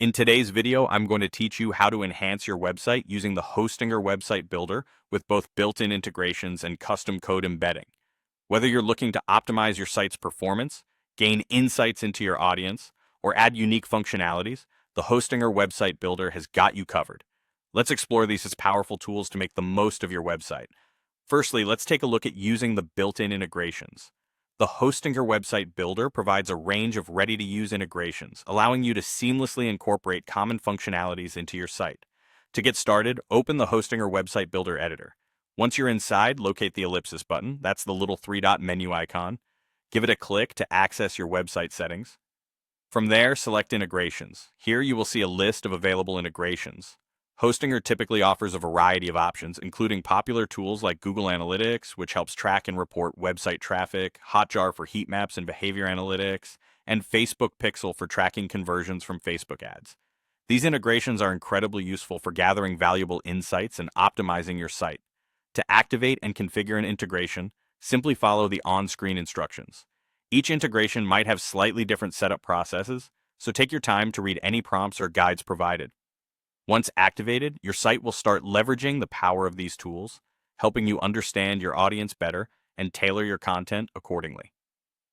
In today's video, I'm going to teach you how to enhance your website using the Hostinger Website Builder with both built-in integrations and custom code embedding. Whether you're looking to optimize your site's performance, gain insights into your audience, or add unique functionalities, the Hostinger Website Builder has got you covered. Let's explore these as powerful tools to make the most of your website. Firstly, let's take a look at using the built-in integrations. The Hostinger Website Builder provides a range of ready-to-use integrations, allowing you to seamlessly incorporate common functionalities into your site. To get started, open the Hostinger Website Builder editor. Once you're inside, locate the ellipsis button, that's the little three-dot menu icon. Give it a click to access your website settings. From there, select Integrations. Here you will see a list of available integrations. Hostinger typically offers a variety of options, including popular tools like Google Analytics, which helps track and report website traffic, Hotjar for heat maps and behavior analytics, and Facebook Pixel for tracking conversions from Facebook ads. These integrations are incredibly useful for gathering valuable insights and optimizing your site. To activate and configure an integration, simply follow the on-screen instructions. Each integration might have slightly different setup processes, so take your time to read any prompts or guides provided. Once activated, your site will start leveraging the power of these tools, helping you understand your audience better and tailor your content accordingly.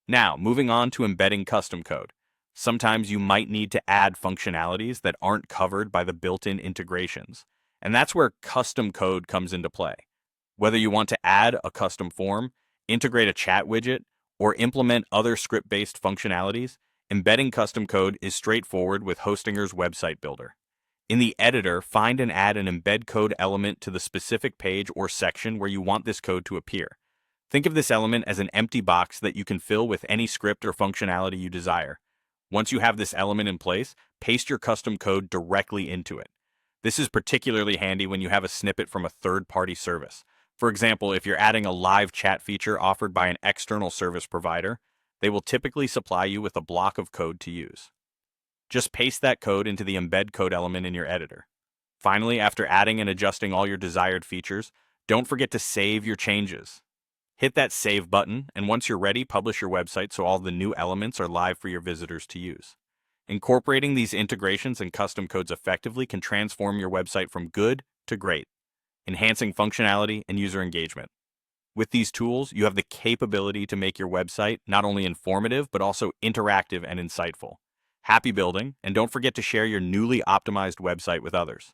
Now, moving on to embedding custom code. Sometimes you might need to add functionalities that aren't covered by the built-in integrations, and that's where custom code comes into play. Whether you want to add a custom form, integrate a chat widget, or implement other script-based functionalities, embedding custom code is straightforward with Hostinger's Website Builder. In the editor, find and add an embed code element to the specific page or section where you want this code to appear. Think of this element as an empty box that you can fill with any script or functionality you desire. Once you have this element in place, paste your custom code directly into it. This is particularly handy when you have a snippet from a third-party service. For example, if you're adding a live chat feature offered by an external service provider, they will typically supply you with a block of code to use. Just paste that code into the embed code element in your editor. Finally, after adding and adjusting all your desired features, don't forget to save your changes. Hit that save button, and once you're ready, publish your website so all the new elements are live for your visitors to use. Incorporating these integrations and custom codes effectively can transform your website from good to great, enhancing functionality and user engagement. With these tools, you have the capability to make your website not only informative, but also interactive and insightful. Happy building, and don't forget to share your newly optimized website with others.